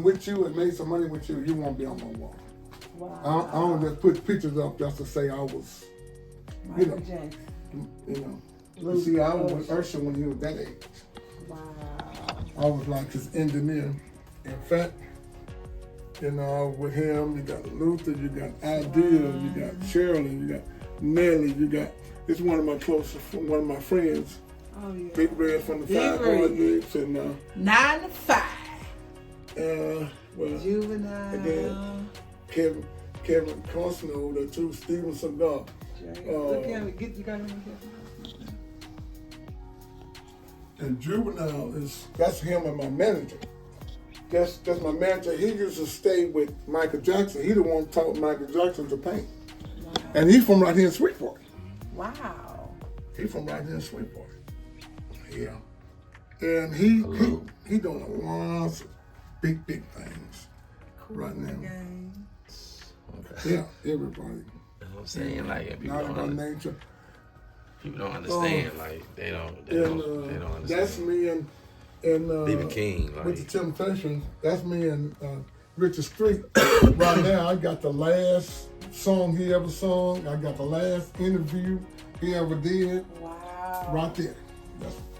with you and made some money with you, you won't be on my wall. Wow. I don't just put pictures up just to say I was, Michael Jackson. You see, I was with Usher when he was that age. Wow. I was like his engineer. In fact, with him, you got Luther, you got Ideal, you got Shirley, you got Nelly, it's one of my one of my friends. Oh, yeah. Big Red from the Big 5 Red. Projects and 9 to 5. Juvenile. Again, Kevin Costner, the two Steven Seagal. Look at him. You got him. And Juvenile that's him and my manager. That's my manager. He used to stay with Michael Jackson. He the one who taught Michael Jackson to paint. Wow. And he's from right here in Sweetport. Wow. He's from right here in Sweetport. Yeah. And he doing lots of big things right now. Okay. Yeah, everybody. That's what I'm saying. Like, Not about nature. people don't understand. Like, they don't understand. That's me and BB King. Like, with the Temptations. That's me and Richard Street. Right now, I got the last song he ever sung. I got the last interview he ever did. Wow. Right there.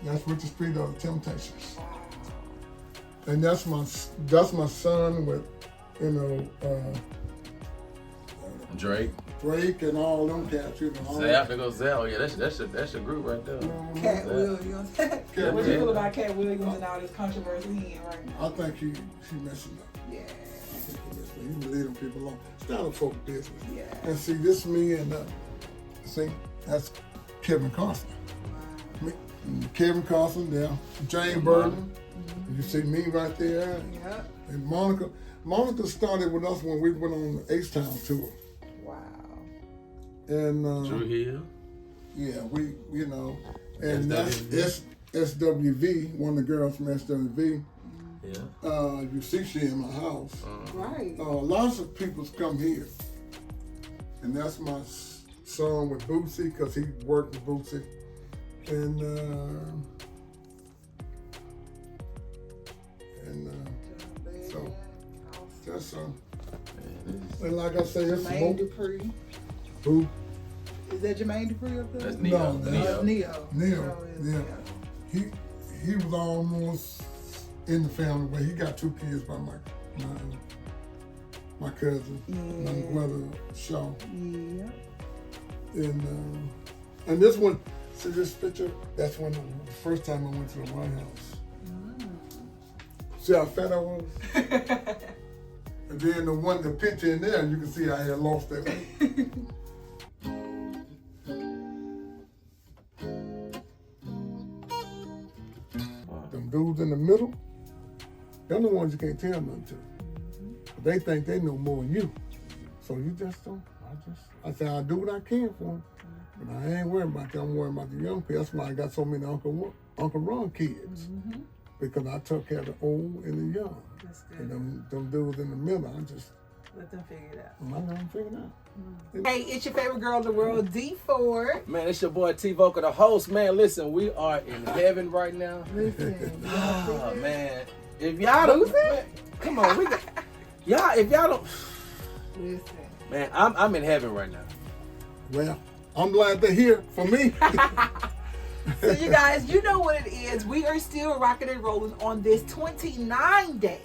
That's Richard Street of the Temptations. And that's my son with, Drake. Drake and all them cats, Zell, there goes Zell. Yeah, that's your group right there. Cat Williams. What you feel about Cat Williams and all this controversy he in right now? I think she messing up. Yeah. I think he messing up. He leading people along. It's not a folk business. Yeah. And see, this me and that's Kevin Costner. Wow. Kevin Costner there, Jane Burton. You see me right there. Yep. And Monica. Monica started with us when we went on the H-Town tour. Wow. And Drew Hill. yeah, and that's SWV, one of the girls from SWV. Yeah. You see she in my house. Right. Lots of people's come here. And that's my son with Bootsy, because he worked with Bootsy. And so that's and like I say, it's Jermaine Dupri. Who? Is that Jermaine Dupri up there? That's Neo. No, Neo. Yeah. He was almost in the family, but he got 2 kids by my cousin, my brother Shaw. Yeah. And this one, see this picture? That's when the first time I went to the White House. See how fat I was? And then the picture in there, you can see I had lost that weight. Them dudes in the middle, they're the ones you can't tell nothing to. But they think they know more than you. So you just don't. I say I do what I can for them. But I ain't worried about that. I'm worried about the young people. That's why I got so many Uncle Ron kids. Because I took care of the old and the young. That's good. And them dudes in the middle, I just Let them figure it out. I let them figure it out. Hey, it's your favorite girl in the world, D Ford. Man, it's your boy T Vocal, the host. Man, listen, we are in heaven right now. Listen. Oh, man. If y'all don't, man, come on, if y'all don't, Listen. man, I'm in heaven right now. Well, I'm glad they're here for me. So you guys, you know what it is. We are still rocking and rolling on this 29 days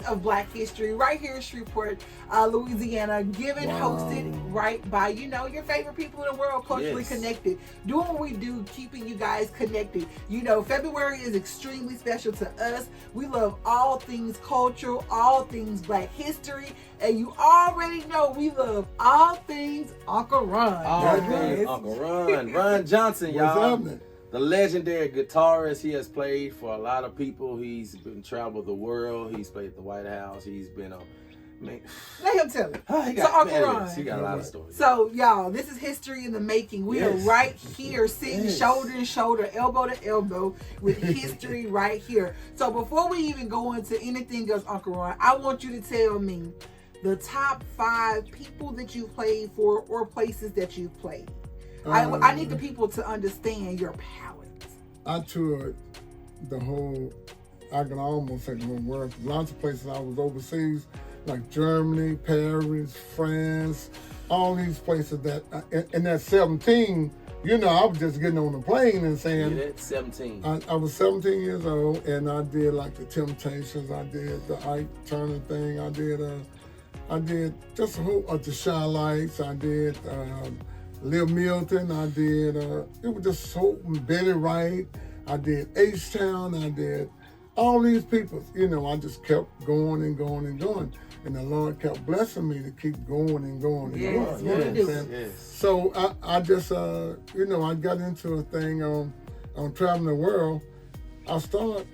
of Black History right here in Shreveport, Louisiana, hosted right by, your favorite people in the world, culturally connected. Doing what we do, keeping you guys connected. February is extremely special to us. We love all things cultural, all things Black history, and you already know we love all things Uncle Ron. All things Uncle Ron. Ron Johnson, y'all. What's happening? The legendary guitarist. He has played for a lot of people. He's been traveled the world. He's played at the White House. He's been on. Let him tell it. He got a lot of stories. So, y'all, this is history in the making. We are right here, sitting shoulder to shoulder, elbow to elbow, with history right here. So, before we even go into anything else, Uncle Ron, I want you to tell me the top 5 people that you've played for or places that you've played. I need the people to understand your powers. I toured the whole I can almost say the world. Lots of places I was overseas, like Germany, Paris, France, all these places that, and at 17, you know, I was just getting on the plane and saying, At 17. I was 17 years old, and I did like the Temptations, I did the Ike Turner thing, I did just a whole the Shy Lights, I did Lil Milton, I did it was just so Betty Wright, I did H-Town, I did all these people. You know, I just kept going and going and going, and the Lord kept blessing me to keep going and going and Yes, going. You know what I'm saying? Yes. So I just you know, I got into a thing on traveling the world. I started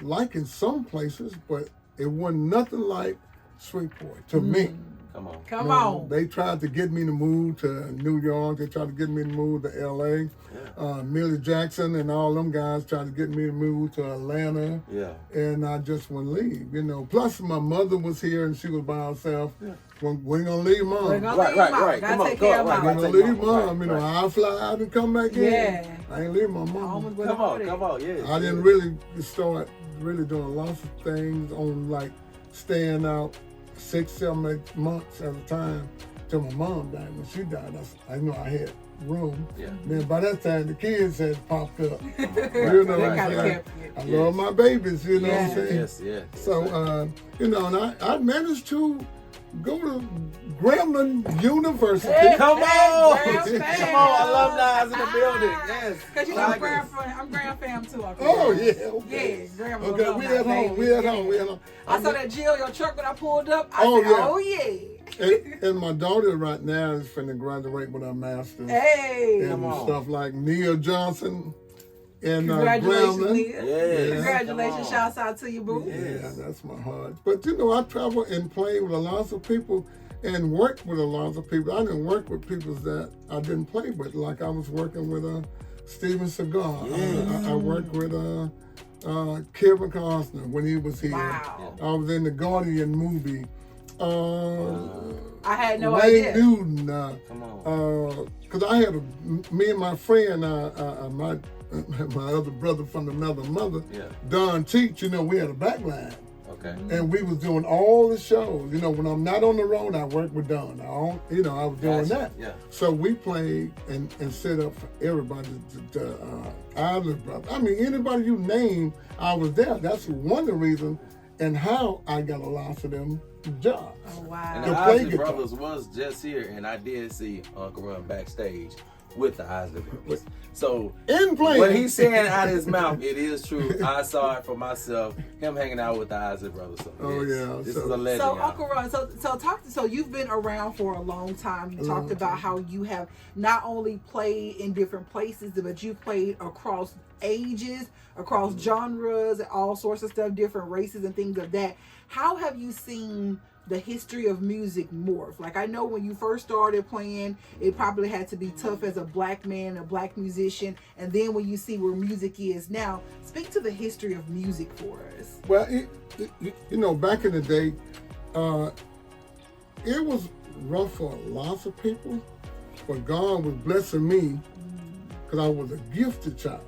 liking some places, but it wasn't nothing like Shreveport to me. Come on. Come No, on. They tried to get me to move to New York. They tried to get me to move to L.A. Millie Jackson and all them guys tried to get me to move to Atlanta. Yeah. And I just wouldn't leave, you know. Plus, my mother was here and she was by herself. We ain't gonna leave mom. We're gonna Right, leave right, mom. right. Gotta Come on, take go care on, of right, We mom. ain't right. gonna take leave mom, mom. right, You know, right. I'll fly out and come back in. Yeah. I ain't leave my mom. Almost where Come the on, heart is. come on, yes. I didn't really start really doing lots of things on like staying out 6, 7, 8 months at a time till my mom died. When she died, I knew I had room. Yeah. Then by that time the kids had popped up. Right, You know They what I'm kinda saying? kept you. I love my babies, you know what I'm Yeah. saying? Yes, yes. So, you know, and I managed to go to Grambling University. Hey, Come hey, on! Graham fam. Come on, alumni in the building. Yes. Because you know Tigers. I'm Graham fam too. Uncle. Oh, yeah. Okay. Yeah, Graham Okay, alumni, we at home. baby. We at Yeah. home. We at home. I saw that Jill, your truck when I pulled up. I Oh, said, yeah. oh yeah. And my daughter right now is finna graduate with her master's. Hey. And Come on. stuff like Neil Johnson and Congratulations, Grambling. Nia. Yes. Congratulations. Come on. Shouts out to you, boo. Yeah, that's my heart. But you know, I travel and play with a lot of people and work with a lot of people. I didn't work with people that I didn't play with. Like I was working with Steven Seagal. Yes. I worked with Kevin Costner when he was here. Wow. I was in the Guardian movie. I had no Wayne idea. Newton. Come on. Because I had me and my friend, my other brother from another mother, Yeah. Don Teach, you know, we had a backline. Okay. And we was doing all the shows. You know, when I'm not on the road, I work with Don. I was doing Gotcha. that. Yeah. So we played and set up for everybody, the Isley Brothers. I mean, anybody you name, I was there. That's one of the reasons and how I got a lot of them jobs. Oh, And wow. the To play Isley guitar. Brothers was just here, and I did see Uncle Run backstage with the Isley Brothers. So In playing. what he's saying out of his mouth, it is true. I saw it for myself. Him hanging out with the Isley Brothers. So Oh, yes, yeah. this So- is a legend. So y'all. Uncle Ron, so you've been around for a long time. You talked about how you have not only played in different places, but you've played across ages, across genres, all sorts of stuff, different races and things of that. How have you seen the history of music morph? Like, I know when you first started playing, it probably had to be tough as a black man, a black musician, and then when you see where music is now, speak to the history of music for us. Well, you know, back in the day, it was rough for lots of people, but God was blessing me because I was a gifted child.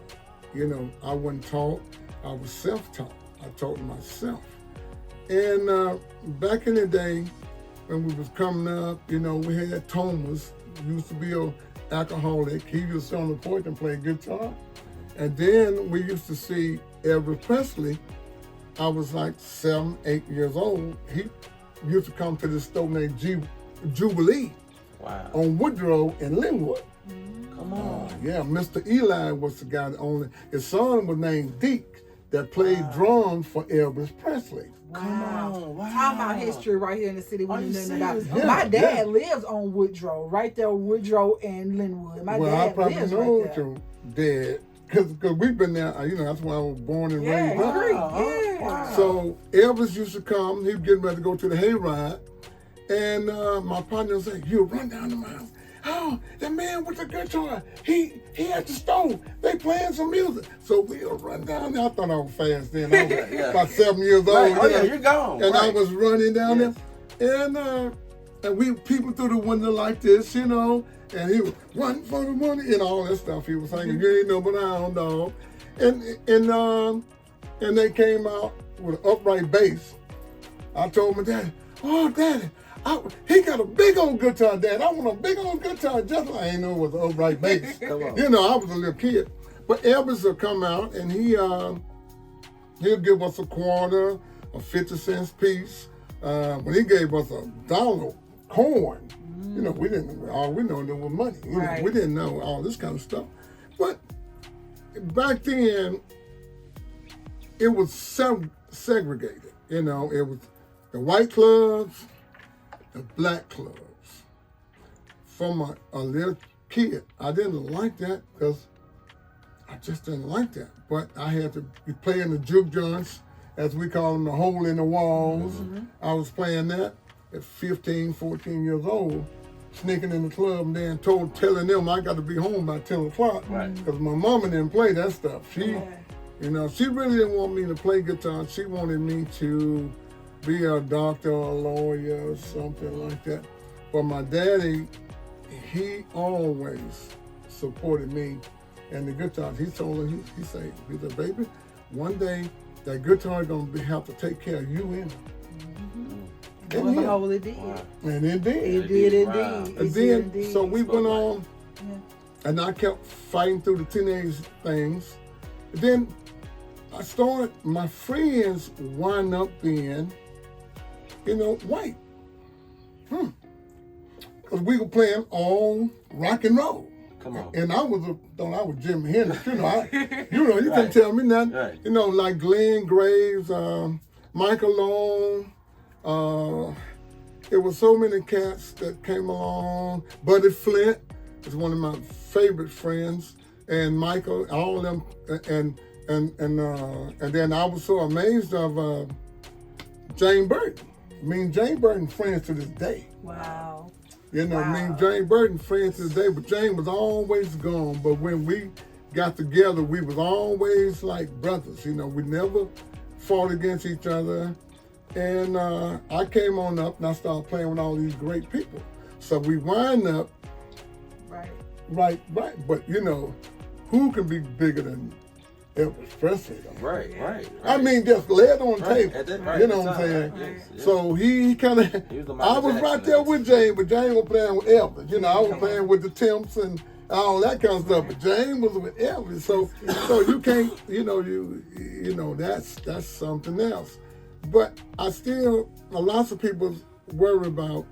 You know, I wasn't taught, I was self-taught. I taught myself. And back in the day, when we was coming up, you know, we had Thomas, used to be an alcoholic. He used to sit on the porch and play guitar. And then we used to see Elvis Presley. I was like 7, 8 years old. He used to come to this store named Jubilee Wow. on Woodrow and Linwood. Come on. Yeah, Mr. Eli was the guy that owned it. His son was named Deke that played drums for Elvis Presley. Come on. Wow. Talking about history right here in the city. We Are knew you nothing about. serious? Yeah, My dad yeah. lives on Woodrow, right there, Woodrow and Linwood. My Well, I dad probably lives know right there. your dad because we've been there. You know, that's where I was born and Yeah, raised up. Creek, Wow. yeah. Wow. So Elvis used to come. He was getting ready to go to the hayride, and my partner would say, "You run down to my house. Oh, the man with the guitar. He at the stove. They playing some music." So we'll run down there. I thought I was fast then. I was Yeah. about 7 years old. Right. Oh, you yeah, know. you're gone. And I Right. was running down Yes. there, and we people through the window like this, you know, and he was run for the money and all that stuff. He was singing, "You ain't no but I don't dog," and and they came out with an upright bass. I told my daddy, "Oh, Daddy, he got a big old guitar, Dad. I want a big old guitar just like I ain't know it was an upright bass." Come on. You know, I was a little kid. But Elvis will come out and he'll give us a quarter, a 50-cent piece. When he gave us $1 coin, you know, all we know there was money. You know, we didn't know all this kind of stuff. But back then, it was segregated. You know, it was the white clubs, the black clubs. From a little kid, I didn't like that because I just didn't like that. But I had to be playing the juke joints, as we call them, the hole in the walls. I was playing that at 15, 14 years old, sneaking in the club and then telling them I got to be home by 10 o'clock. Because my mama didn't play that stuff. She, you know, she really didn't want me to play guitar. She wanted me to be a doctor or a lawyer or something like that. But my daddy, he always supported me and the guitar. He told her, he said, "Baby, one day that guitar is going to have to take care of you in it." And it did. And it did. It did indeed. And then, so we went on, and I kept fighting through the teenage things. And then I started, my friends wind up being, you know, white. Because we were playing all rock and roll. Come on. And I was Jimi Hendrix. You know, you can tell me nothing. Right. You know, like Glenn Graves, Michael Long. There were so many cats that came along. Buddy Flint is one of my favorite friends, and Michael, all of them, and then I was so amazed of Jane Burton. I mean, Jane Burton friends to this day. Wow. You know, me and Jane Burton friends to this day, but Jane was always gone. But when we got together, we was always like brothers. You know, we never fought against each other. And I came on up and I started playing with all these great people. So we wind up, right. But you know, who can be bigger than Elvis Presley? Right. I mean, just lay it on the table. You know what I'm saying? Yes. So he kind of, I was right there with Jane, but Jane was playing with Elvis. You know, I was playing with the Temps and all that kind of stuff, but Jane was with Elvis. So you can't, you know, that's something else. But I still, lots of people worry about,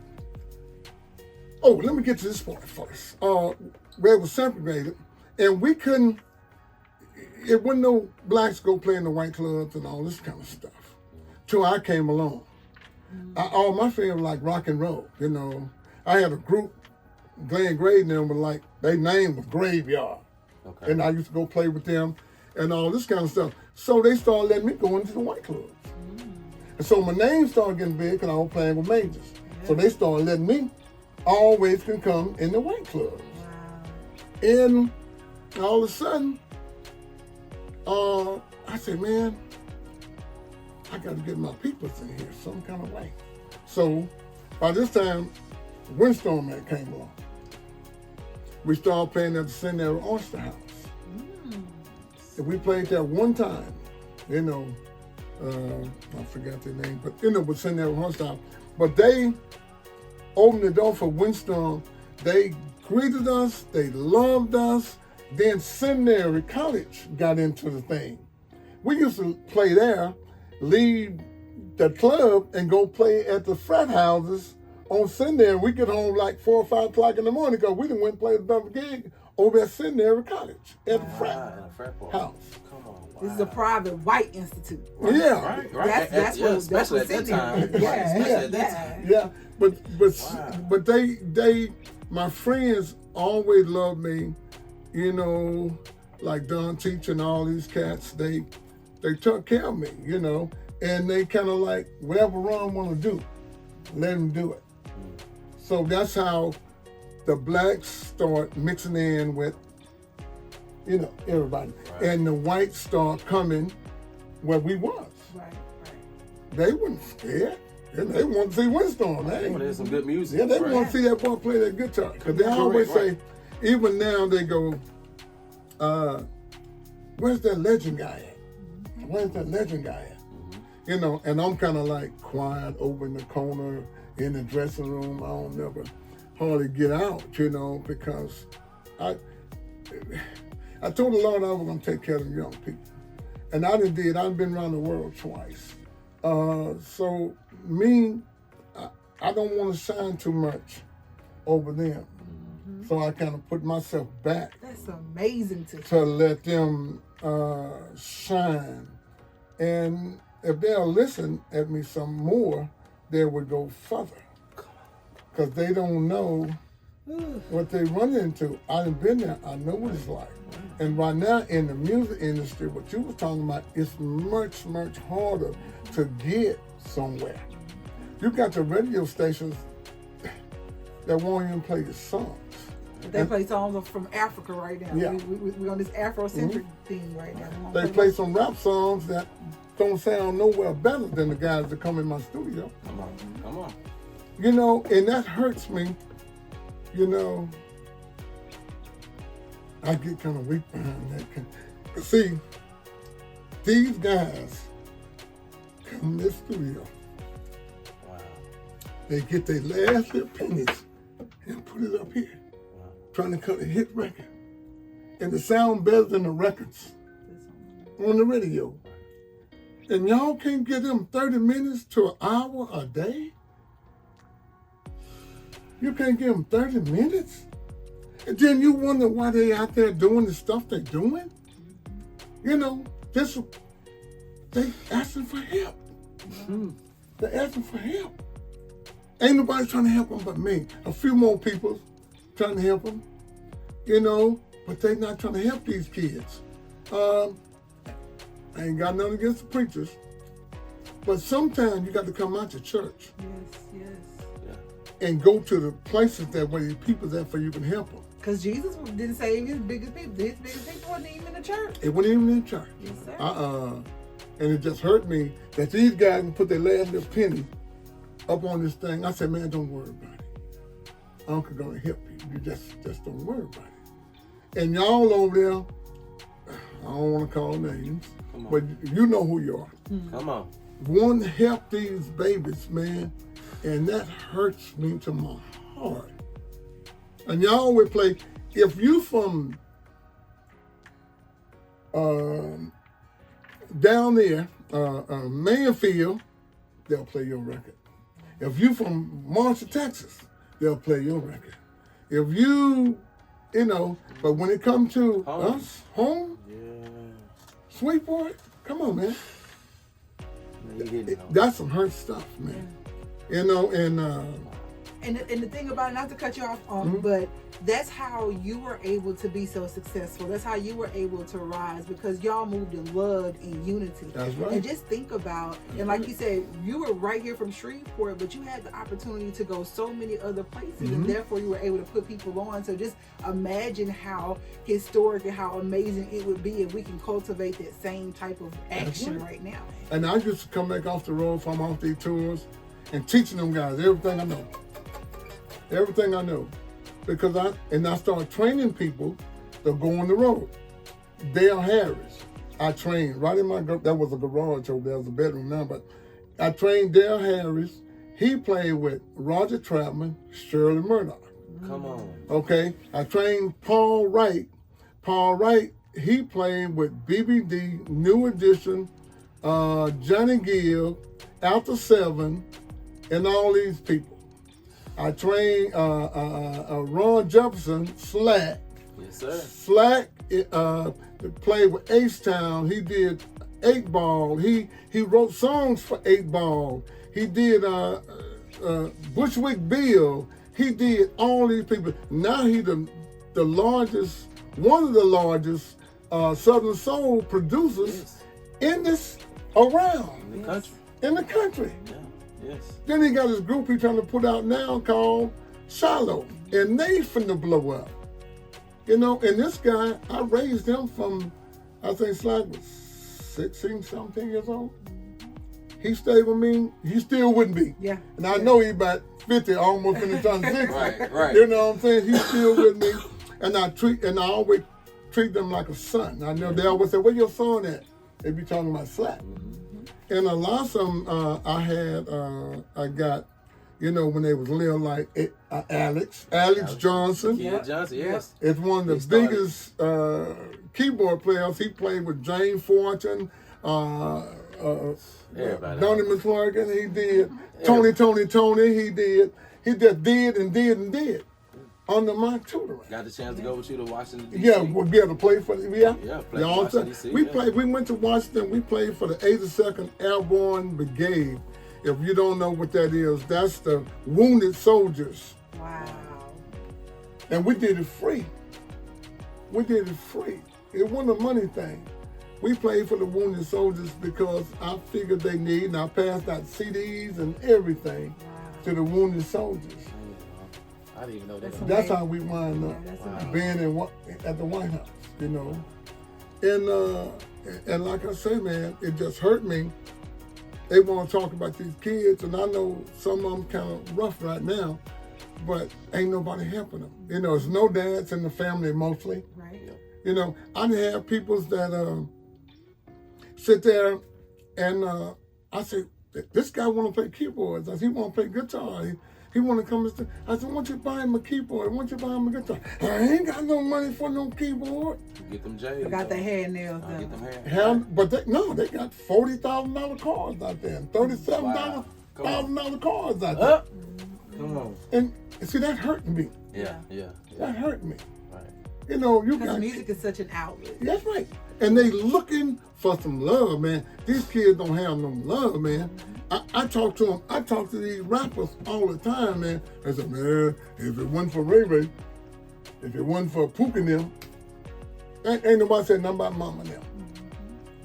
let me get to this part first. Where it was segregated, and we couldn't, it wasn't no blacks go play in the white clubs and all this kind of stuff. Till I came along. All my friends were like rock and roll, you know. I had a group, Glenn Graves and them were like, their name was Graveyard. Okay. And I used to go play with them and all this kind of stuff. So they started letting me go into the white clubs. And so my name started getting big because I was playing with majors. So they started letting me always can come in the white clubs. And all of a sudden, I said, man, I got to get my peoples in here some kind of way. So by this time, Windstorm Man came along. We started playing at the Centennial Oyster House. And we played there one time, you know, I forgot their name, but you know, it was Centennial Oyster House. But they opened the door for Windstorm. They greeted us, they loved us. Then Seminary College got into the thing. We used to play there, leave the club and go play at the frat houses on Seminary. We get home like 4 or 5 o'clock in the morning because we didn't went and play another gig over at Seminary College at the frat house. Come on, This is a private white institute. Yeah. Right. That's what especially at that time. Yeah. But they my friends always loved me, you know, like Don Teach and all these cats, they took care of me, you know, and they kind of like, whatever Ron want to do, let him do it. So that's how the blacks start mixing in with, you know, everybody. Right. And the whites start coming where we was. Right. They weren't scared. And they want to see Windstorm. They want to hear some good music. Yeah, they want to see that boy play that guitar. Because they always say, even now they go, where's that legend guy at? where's that legend guy at? You know, and I'm kind of like quiet over in the corner in the dressing room. I don't never hardly get out, you know, because I told the Lord I was going to take care of them young people. And I did. I've been around the world twice. So me, I don't want to shine too much over them. So I kind of put myself back. That's amazing to to let them shine. And if they'll listen at me some more, they would go further. Because they don't know what they run into. I've been there. I know what it's like. And right now in the music industry, what you were talking about, it's much, much harder to get somewhere. You got the radio stations that won't even play your songs. They play songs from Africa right now. Yeah. We're on this Afrocentric thing right now. They play some rap songs that don't sound nowhere better than the guys that come in my studio. Come on. You know, and that hurts me. You know, I get kind of weak behind that. See, these guys come in this studio. Wow. They get their last little pennies and put it up here, trying to cut a hit record. And it sound better than the records on the radio. And y'all can't give them 30 minutes to an hour a day? You can't give them 30 minutes? And then you wonder why they out there doing the stuff they're doing? You know, they asking for help. They're asking for help. Ain't nobody trying to help them but me. A few more people trying to help them, you know, but they not trying to help these kids. I ain't got nothing against the preachers, but sometimes you got to come out to church Yes. and go to the places that where the people's at for you can help them. Because Jesus didn't save his biggest people. His biggest people wasn't even in the church. It wasn't even in church. Yes, sir. And it just hurt me that these guys can put their last little penny up on this thing. I said, man, don't worry about it. Uncle gonna help you. You just don't worry about it. And y'all over there, I don't want to call names, but you know who you are. Come on. Want to help these babies, man, and that hurts me to my heart. And y'all would play, if you from down there, Mayfield, they'll play your record. If you from Marshall, Texas, they'll play your record. If you know, but when it comes to us, home, Sweetport, come on, man. That's some hurt stuff, man. You know, And the thing about it, not to cut you off, but that's how you were able to be so successful. That's how you were able to rise, because y'all moved in love and unity. That's right. And just think about, and like you said, you were right here from Shreveport, but you had the opportunity to go so many other places, and therefore you were able to put people on. So just imagine how historic and how amazing it would be if we can cultivate that same type of action right now. And I used to come back off the road from off these tours and teaching them guys everything I know. Everything I know. Because I started training people to go on the road. Dale Harris, I trained right in that was a garage over there, it was a bedroom now, but I trained Dale Harris. He played with Roger Troutman, Shirley Murdoch. Come on. Okay, I trained Paul Wright. Paul Wright, he played with BBD, New Edition, Johnny Gill, Alta 7, and all these people. I trained Ron Jefferson, Slack. Yes, sir. Slack played with H-Town. He did 8 Ball. He wrote songs for 8 Ball. He did Bushwick Bill. He did all these people. Now he's the largest, one of the largest Southern Soul producers in this around. In the country. In the country. Yeah. Yes. Then he got his group he's trying to put out now called Shiloh, and they finna blow up. You know, and this guy, I raised him from, I think Slack was 16, 17 years old. He stayed with me. He still with me. Yeah. And I know he about 50, almost finna turn 60. Right. You know what I'm saying? He's still with me. And I always treat them like a son. I know they always say, where your son at? They be talking about slap. And a lot of them I got, you know, when they was little, like Alex Johnson. Yeah, Johnson, yes. Is one of the biggest keyboard players. He played with Jane Fortune, Donnie McClurkin. He did Tony. He did. He just did and did and did under my tutoring. Got the chance to go with you to Washington, D.C. Yeah, we'll be able to play for the play for Washington, D.C. We played. We went to Washington. We played for the 82nd Airborne Brigade. If you don't know what that is, that's the wounded soldiers. Wow. And we did it free. We did it free. It wasn't a money thing. We played for the wounded soldiers because I figured they need, and I passed out CDs and everything to the wounded soldiers. I didn't even know that. That's how we wound up being at the White House, you know. And like I say, man, it just hurt me. They want to talk about these kids, and I know some of them kind of rough right now, but ain't nobody helping them. You know, there's no dads in the family mostly. Right. You know, I have people that sit there and I say, this guy want to play keyboards. I said, he want to play guitar. He want to come and say, I said, why don't you buy him a keyboard? Why don't you buy him a guitar? I ain't got no money for no keyboard. Get them J's. Got the hair nails Get done. them hair. But they got $40,000 cars out there and $37,000 cars out there. Come on. And see, that hurt me. Yeah. That hurt me. Right. You know, you Because got music is such an outlet. That's right. And they looking for some love, man. These kids don't have no love, man. I talk to them. I talk to these rappers all the time, man. I say, man, if it wasn't for Ray Ray, if it wasn't for Pook and them, ain't nobody said nothing about Mama now.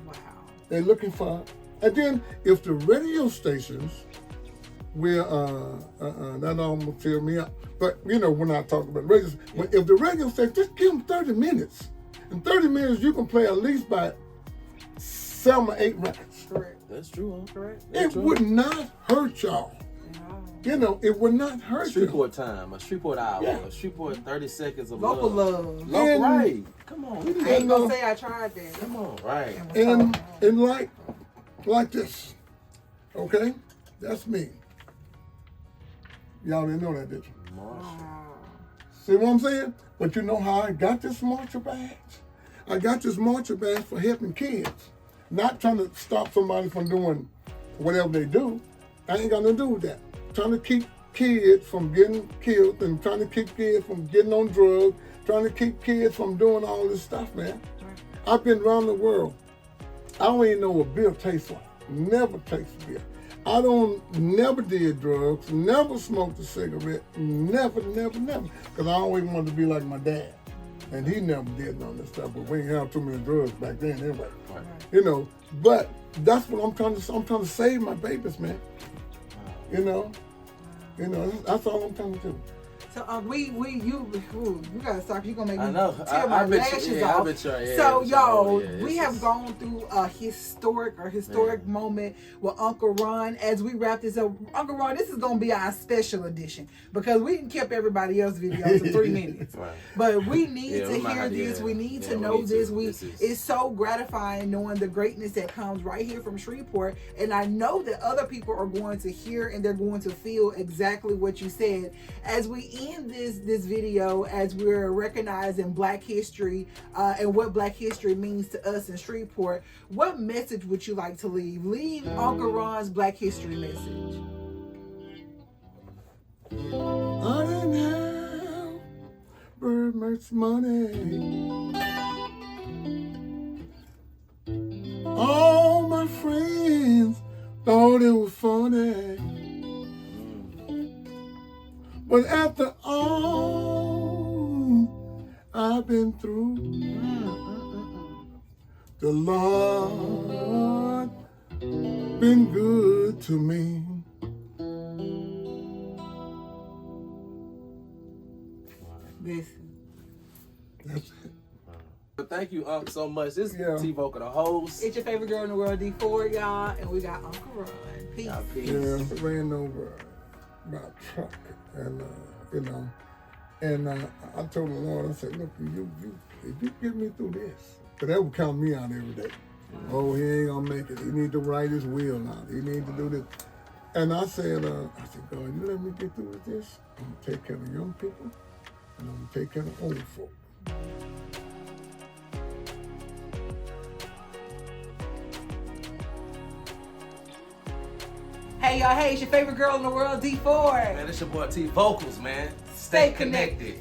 Wow. They're looking for, and then if the radio stations will, that almost tear me up. But you know, when I talk about radio, if the radio station, just give them 30 minutes. In 30 minutes, you can play at least by 7 or 8 records. Correct. That's true, huh? Correct. It would not hurt y'all. You know, it would not hurt you. Shreveport time, a Shreveport hour, a Shreveport 30 seconds of Local love. love. Local, right. Come on. I ain't gonna say I tried that. Come on, right. And like this, okay? That's me. Y'all didn't know that, did you? Wow. See what I'm saying? But you know how I got this marcher badge? I got this marcher badge for helping kids. Not trying to stop somebody from doing whatever they do. I ain't got nothing to do with that. Trying to keep kids from getting killed and trying to keep kids from getting on drugs, trying to keep kids from doing all this stuff, man. I've been around the world. I don't even know what beer tastes like. Never tasted beer. Never did drugs, never smoked a cigarette, never. Because I always wanted to be like my dad. And he never did none of this stuff, but we didn't have too many drugs back then anyway. Right. You know, but that's what I'm trying to save my babies, man. You know, that's all I'm trying to do. So you gotta stop. You're gonna make me I know. tear my lashes off. So y'all, we have gone through a historic moment with Uncle Ron. As we wrap this up, Uncle Ron, this is gonna be our special edition because we kept everybody else's videos in 3 minutes. Right. But we need to hear this. We need to know this. It's so gratifying knowing the greatness that comes right here from Shreveport. And I know that other people are going to hear and they're going to feel exactly what you said. As we end this video, as we're recognizing Black history and what Black history means to us in Shreveport, what message would you like to leave? Leave Uncle Ron's Black history message. I didn't have very much money. All my friends thought it was funny. But after all I've been through, the Lord been good to me. Listen. That's it. Thank you, Unc, so much. This is T-Vocal, the host. It's your favorite girl in the world, D4, y'all, and we got Uncle Ron. Peace. Yeah, ran over by a truck, and I told the Lord, I said, look, if you get me through this, because that would count me out every day. Oh, he ain't gonna make it. He need to write his will out. He need to do this. And I said, God, you let me get through with this. I'm gonna take care of young people, and I'm gonna take care of old folk. Hey y'all, hey, it's your favorite girl in the world, D4. Man, it's your boy T Vocals, man. Stay connected.